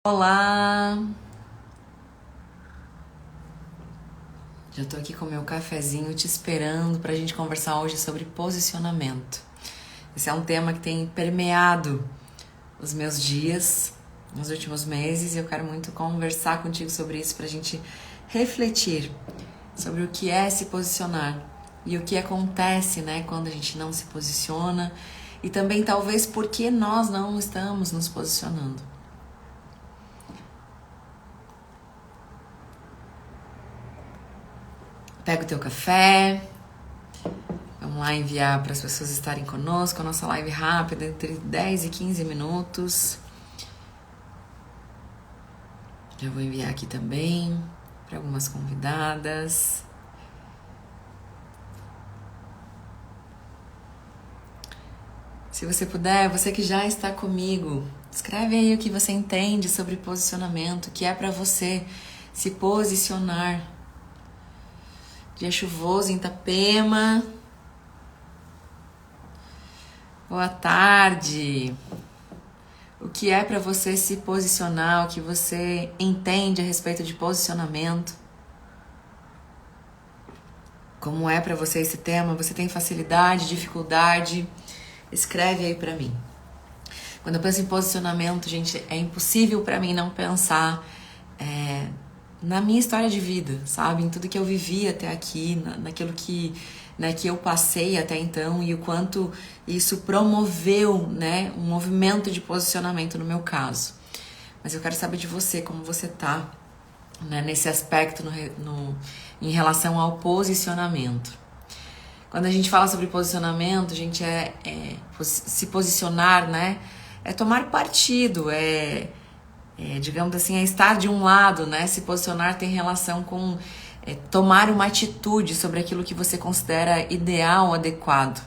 Olá! Já tô aqui com meu cafezinho te esperando pra gente conversar hoje sobre posicionamento. Esse é um tema que tem permeado os meus dias nos últimos meses e eu quero muito conversar contigo sobre isso pra gente refletir sobre o que é se posicionar e o que acontece, né, quando a gente não se posiciona e também talvez por que nós não estamos nos posicionando. Pega o teu café, vamos lá enviar para as pessoas estarem conosco, a nossa live rápida, entre 10 e 15 minutos. Já vou enviar aqui também para algumas convidadas. Se você puder, você que já está comigo, escreve aí o que você entende sobre posicionamento, o que é para você se posicionar. Dia chuvoso em Itapema. Boa tarde. O que é para você se posicionar, o que você entende a respeito de posicionamento? Como é para você esse tema? Você tem facilidade, dificuldade? Escreve aí para mim. Quando eu penso em posicionamento, gente, é impossível para mim não pensar na minha história de vida, sabe? Em tudo que eu vivi até aqui, naquilo que, né, que eu passei até então e o quanto isso promoveu, né, um movimento de posicionamento no meu caso. Mas eu quero saber de você, como você tá, né, nesse aspecto em relação ao posicionamento. Quando a gente fala sobre posicionamento, a gente se posicionar, né, é tomar partido, digamos assim, é estar de um lado, né? Se posicionar tem relação com tomar uma atitude sobre aquilo que você considera ideal, adequado.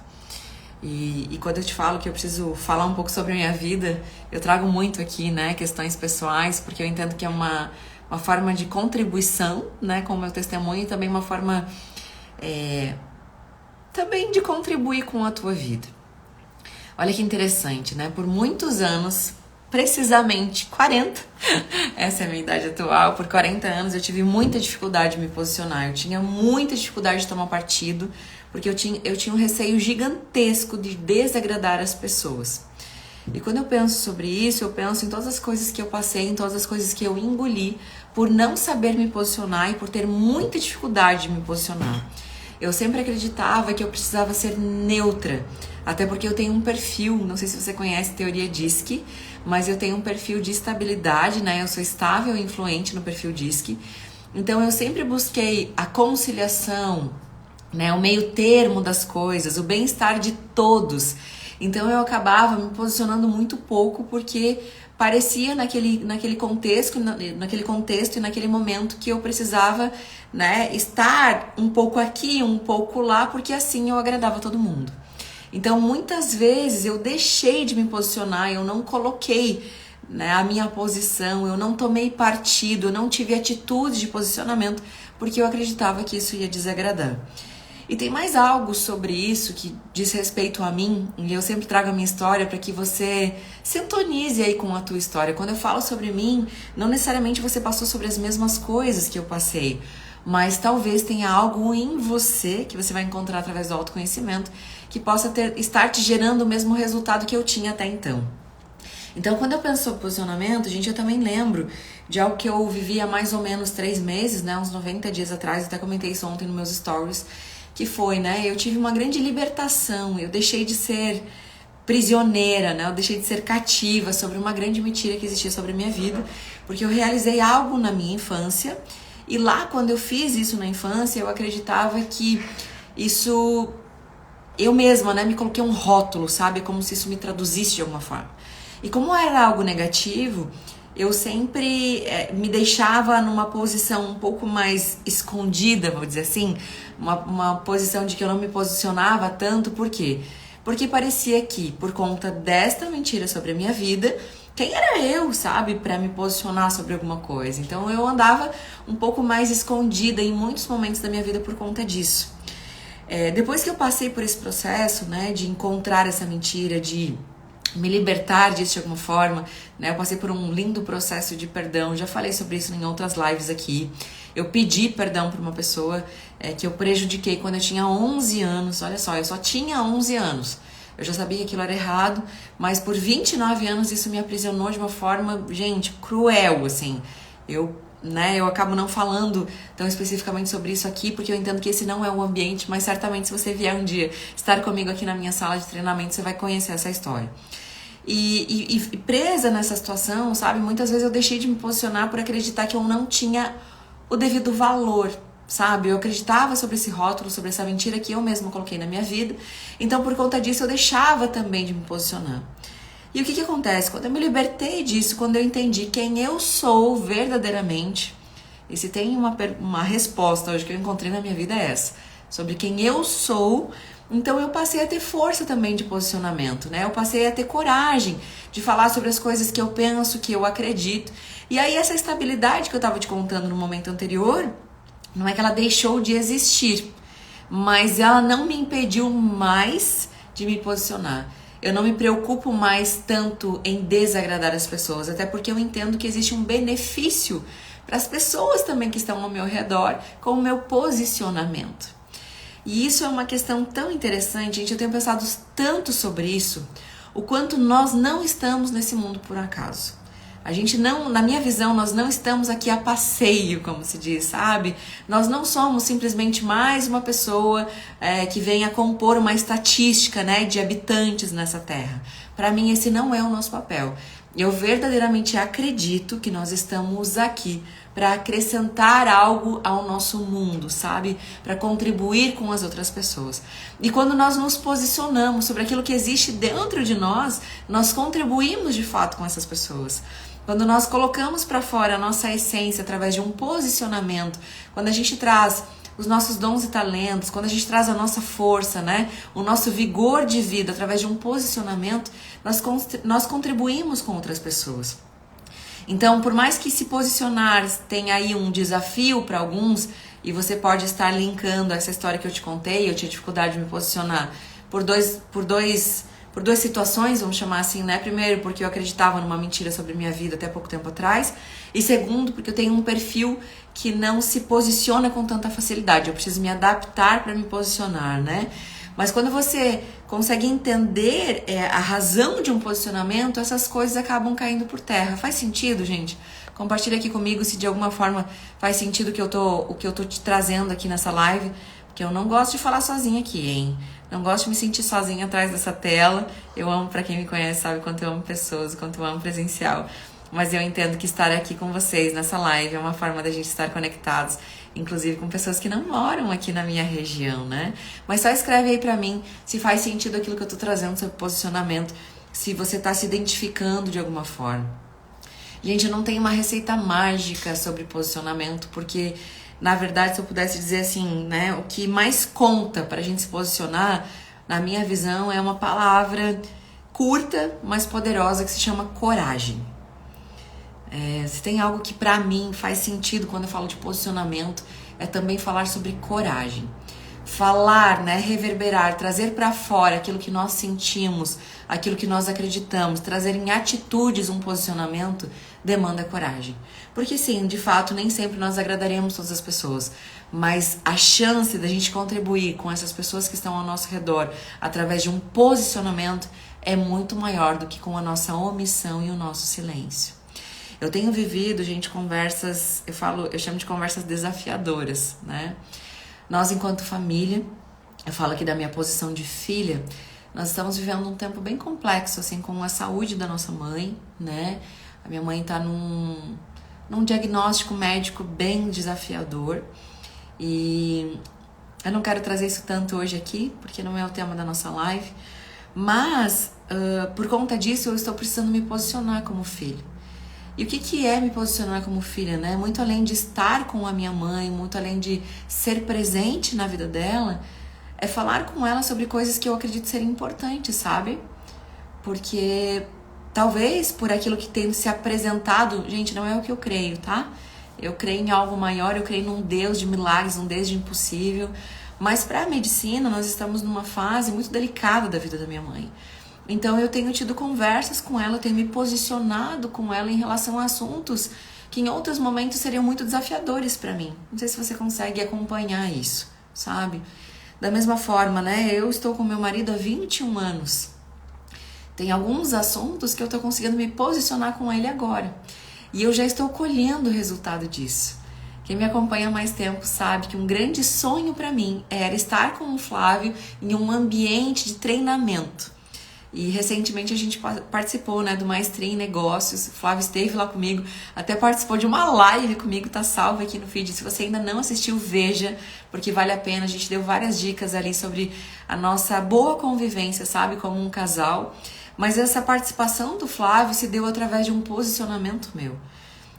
E quando eu te falo que eu preciso falar um pouco sobre a minha vida, eu trago muito aqui, né, questões pessoais, porque eu entendo que é uma forma de contribuição, né, com o meu testemunho e também uma forma também de contribuir com a tua vida. Olha que interessante, né? Por muitos anos, precisamente 40, essa é a minha idade atual, por 40 anos eu tive muita dificuldade de me posicionar, eu tinha muita dificuldade de tomar partido, porque eu tinha um receio gigantesco de desagradar as pessoas. E quando eu penso sobre isso, eu penso em todas as coisas que eu passei, em todas as coisas que eu engoli, por não saber me posicionar e por ter muita dificuldade de me posicionar. Eu sempre acreditava que eu precisava ser neutra, até porque eu tenho um perfil, não sei se você conhece a teoria DISC, mas eu tenho um perfil de estabilidade, né? Eu sou estável e influente no perfil DISC. Então eu sempre busquei a conciliação, né? O meio termo das coisas, o bem-estar de todos. Então eu acabava me posicionando muito pouco porque parecia naquele contexto e naquele momento que eu precisava, né, estar um pouco aqui, um pouco lá, porque assim eu agradava todo mundo. Então, muitas vezes eu deixei de me posicionar, eu não coloquei, né, a minha posição, eu não tomei partido, eu não tive atitude de posicionamento, porque eu acreditava que isso ia desagradar. E tem mais algo sobre isso que diz respeito a mim, e eu sempre trago a minha história para que você sintonize aí com a tua história. Quando eu falo sobre mim, não necessariamente você passou sobre as mesmas coisas que eu passei, mas talvez tenha algo em você que você vai encontrar através do autoconhecimento que possa estar te gerando o mesmo resultado que eu tinha até então. Então, quando eu penso sobre posicionamento, gente, eu também lembro de algo que eu vivi há mais ou menos 3 meses, né, uns 90 dias atrás, até comentei isso ontem nos meus stories, que foi, né, eu tive uma grande libertação, eu deixei de ser prisioneira, né, eu deixei de ser cativa sobre uma grande mentira que existia sobre a minha vida, porque eu realizei algo na minha infância, e lá quando eu fiz isso na infância, eu acreditava que isso, eu mesma, né, me coloquei um rótulo, sabe, como se isso me traduzisse de alguma forma. E como era algo negativo, eu sempre me deixava numa posição um pouco mais escondida, vou dizer assim, uma posição de que eu não me posicionava tanto, por quê? Porque parecia que, por conta desta mentira sobre a minha vida, quem era eu, sabe, para me posicionar sobre alguma coisa? Então eu andava um pouco mais escondida em muitos momentos da minha vida por conta disso. Depois que eu passei por esse processo, né, de encontrar essa mentira, de me libertar disso de alguma forma, né? Eu passei por um lindo processo de perdão, já falei sobre isso em outras lives aqui. Eu pedi perdão para uma pessoa que eu prejudiquei quando eu tinha 11 anos. Olha só, eu só tinha 11 anos. Eu já sabia que aquilo era errado, mas por 29 anos isso me aprisionou de uma forma, gente, cruel, assim. Eu acabo não falando tão especificamente sobre isso aqui, porque eu entendo que esse não é o ambiente, mas certamente se você vier um dia estar comigo aqui na minha sala de treinamento, você vai conhecer essa história. E presa nessa situação, sabe? Muitas vezes eu deixei de me posicionar por acreditar que eu não tinha o devido valor, sabe? Eu acreditava sobre esse rótulo, sobre essa mentira que eu mesma coloquei na minha vida. Então, por conta disso, eu deixava também de me posicionar. E o que acontece? Quando eu me libertei disso, quando eu entendi quem eu sou verdadeiramente, e se tem uma resposta hoje que eu encontrei na minha vida é essa, sobre quem eu sou, então eu passei a ter força também de posicionamento, né? Eu passei a ter coragem de falar sobre as coisas que eu penso, que eu acredito. E aí essa estabilidade que eu estava te contando no momento anterior, não é que ela deixou de existir, mas ela não me impediu mais de me posicionar. Eu não me preocupo mais tanto em desagradar as pessoas, até porque eu entendo que existe um benefício para as pessoas também que estão ao meu redor com o meu posicionamento. E isso é uma questão tão interessante, gente. Eu tenho pensado tanto sobre isso, o quanto nós não estamos nesse mundo por acaso. A gente não, na minha visão, nós não estamos aqui a passeio, como se diz, sabe? Nós não somos simplesmente mais uma pessoa que vem a compor uma estatística, né, de habitantes nessa terra. Para mim, esse não é o nosso papel. Eu verdadeiramente acredito que nós estamos aqui para acrescentar algo ao nosso mundo, sabe? Para contribuir com as outras pessoas. E quando nós nos posicionamos sobre aquilo que existe dentro de nós, nós contribuímos de fato com essas pessoas. Quando nós colocamos para fora a nossa essência através de um posicionamento, quando a gente traz os nossos dons e talentos, quando a gente traz a nossa força, né, o nosso vigor de vida através de um posicionamento, nós contribuímos com outras pessoas. Então, por mais que se posicionar tenha aí um desafio para alguns, e você pode estar linkando essa história que eu te contei, eu tinha dificuldade de me posicionar por duas situações, vamos chamar assim, né? Primeiro, porque eu acreditava numa mentira sobre minha vida até pouco tempo atrás. E segundo, porque eu tenho um perfil que não se posiciona com tanta facilidade. Eu preciso me adaptar para me posicionar, né? Mas quando você consegue entender a razão de um posicionamento, essas coisas acabam caindo por terra. Faz sentido, gente? Compartilha aqui comigo se de alguma forma faz sentido o que eu tô te trazendo aqui nessa live. Porque eu não gosto de falar sozinha aqui, hein? Não gosto de me sentir sozinha atrás dessa tela. Eu amo, pra quem me conhece, sabe quanto eu amo pessoas, quanto eu amo presencial. Mas eu entendo que estar aqui com vocês nessa live é uma forma da gente estar conectados, inclusive com pessoas que não moram aqui na minha região, né? Mas só escreve aí pra mim se faz sentido aquilo que eu tô trazendo sobre posicionamento, se você tá se identificando de alguma forma. Gente, eu não tenho uma receita mágica sobre posicionamento, porque na verdade, se eu pudesse dizer assim, né, o que mais conta pra gente se posicionar, na minha visão, é uma palavra curta, mas poderosa, que se chama coragem. Se tem algo que pra mim faz sentido quando eu falo de posicionamento, é também falar sobre coragem. Falar, né, reverberar, trazer pra fora aquilo que nós sentimos, aquilo que nós acreditamos, trazer em atitudes um posicionamento, demanda coragem. Porque sim, de fato, nem sempre nós agradaremos todas as pessoas, mas a chance da gente contribuir com essas pessoas que estão ao nosso redor através de um posicionamento é muito maior do que com a nossa omissão e o nosso silêncio. Eu tenho vivido, gente, conversas, eu chamo de conversas desafiadoras, né? Nós, enquanto família, eu falo aqui da minha posição de filha, nós estamos vivendo um tempo bem complexo, assim, com a saúde da nossa mãe, né? A minha mãe tá num diagnóstico médico bem desafiador e eu não quero trazer isso tanto hoje aqui, porque não é o tema da nossa live, mas por conta disso eu estou precisando me posicionar como filha. E o que é me posicionar como filha, né? Muito além de estar com a minha mãe, muito além de ser presente na vida dela, é falar com ela sobre coisas que eu acredito serem importantes, sabe? Porque talvez por aquilo que tem se apresentado, gente, não é o que eu creio, tá? Eu creio em algo maior, eu creio num Deus de milagres, um Deus de impossível. Mas para a medicina, nós estamos numa fase muito delicada da vida da minha mãe. Então eu tenho tido conversas com ela, eu tenho me posicionado com ela em relação a assuntos que em outros momentos seriam muito desafiadores para mim. Não sei se você consegue acompanhar isso, sabe? Da mesma forma, né? Eu estou com meu marido há 21 anos. Tem alguns assuntos que eu estou conseguindo me posicionar com ele agora. E eu já estou colhendo o resultado disso. Quem me acompanha há mais tempo sabe que um grande sonho para mim era estar com o Flávio em um ambiente de treinamento. E recentemente a gente participou, né, do Maestria em Negócios. O Flávio esteve lá comigo, até participou de uma live comigo, tá salvo aqui no feed. Se você ainda não assistiu, veja, porque vale a pena. A gente deu várias dicas ali sobre a nossa boa convivência, sabe, como um casal. Mas essa participação do Flávio se deu através de um posicionamento meu.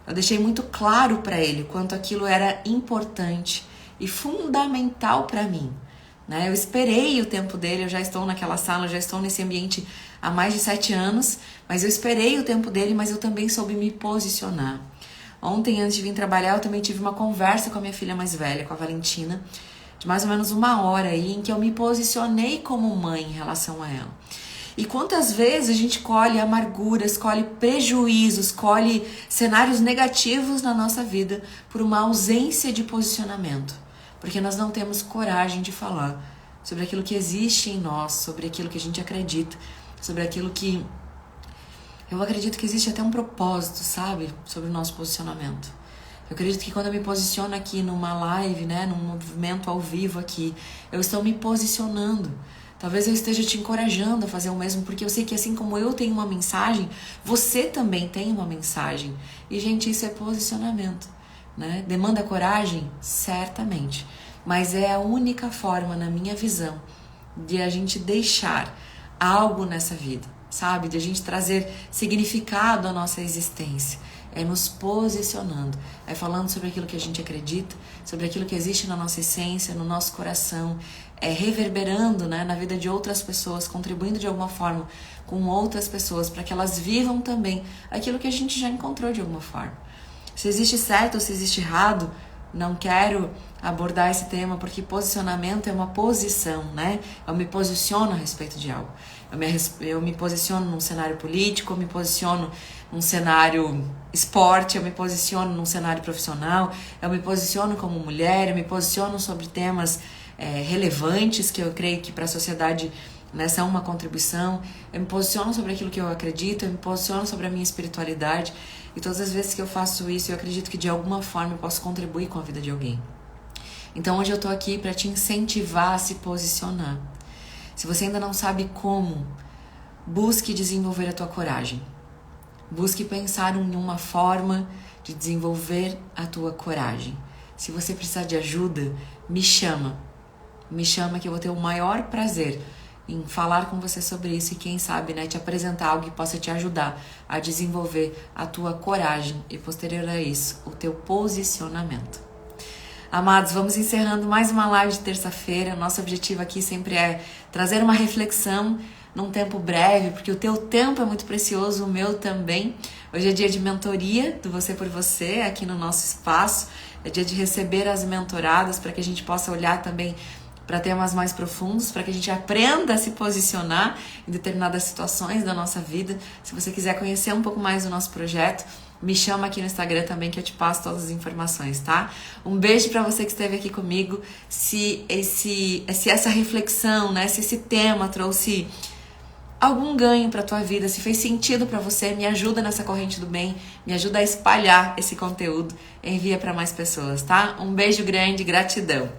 Eu deixei muito claro para ele quanto aquilo era importante e fundamental para mim. Né? Eu esperei o tempo dele, eu já estou naquela sala, eu já estou nesse ambiente há mais de 7 anos, mas eu esperei o tempo dele, mas eu também soube me posicionar. Ontem, antes de vir trabalhar, eu também tive uma conversa com a minha filha mais velha, com a Valentina, de mais ou menos 1 hora aí, em que eu me posicionei como mãe em relação a ela. E quantas vezes a gente colhe amarguras, colhe prejuízos, colhe cenários negativos na nossa vida por uma ausência de posicionamento. Porque nós não temos coragem de falar sobre aquilo que existe em nós, sobre aquilo que a gente acredita, sobre aquilo que... Eu acredito que existe até um propósito, sabe? Sobre o nosso posicionamento. Eu acredito que quando eu me posiciono aqui numa live, né, num movimento ao vivo aqui, eu estou me posicionando. Talvez eu esteja te encorajando a fazer o mesmo, porque eu sei que assim como eu tenho uma mensagem, você também tem uma mensagem. E, gente, isso é posicionamento, né? Demanda coragem? Certamente. Mas é a única forma, na minha visão, de a gente deixar algo nessa vida, sabe? De a gente trazer significado à nossa existência. É nos posicionando, é falando sobre aquilo que a gente acredita, sobre aquilo que existe na nossa essência, no nosso coração, é reverberando, né, na vida de outras pessoas, contribuindo de alguma forma com outras pessoas, para que elas vivam também aquilo que a gente já encontrou de alguma forma. Se existe certo ou se existe errado, não quero abordar esse tema, porque posicionamento é uma posição, né? Eu me posiciono a respeito de algo. Eu me posiciono num cenário político, eu me posiciono num cenário esporte, eu me posiciono num cenário profissional, eu me posiciono como mulher, eu me posiciono sobre temas relevantes que eu creio que para a sociedade, né, são uma contribuição. Eu me posiciono sobre aquilo que eu acredito, eu me posiciono sobre a minha espiritualidade, e todas as vezes que eu faço isso, eu acredito que de alguma forma eu posso contribuir com a vida de alguém. Então hoje eu tô aqui para te incentivar a se posicionar. Se você ainda não sabe como, busque desenvolver a tua coragem. Busque pensar em uma forma de desenvolver a tua coragem. Se você precisar de ajuda, me chama. Me chama que eu vou ter o maior prazer em falar com você sobre isso e quem sabe, né, te apresentar algo que possa te ajudar a desenvolver a tua coragem e posterior a isso, o teu posicionamento. Amados, vamos encerrando mais uma live de terça-feira. Nosso objetivo aqui sempre é trazer uma reflexão num tempo breve, porque o teu tempo é muito precioso, o meu também. Hoje é dia de mentoria do Você por Você aqui no nosso espaço. É dia de receber as mentoradas para que a gente possa olhar também para temas mais profundos, para que a gente aprenda a se posicionar em determinadas situações da nossa vida. Se você quiser conhecer um pouco mais do nosso projeto, me chama aqui no Instagram também que eu te passo todas as informações, tá? Um beijo para você que esteve aqui comigo. Se essa reflexão, né, se esse tema trouxe algum ganho para tua vida, se fez sentido para você, me ajuda nessa corrente do bem, me ajuda a espalhar esse conteúdo, envia para mais pessoas, tá? Um beijo grande, gratidão.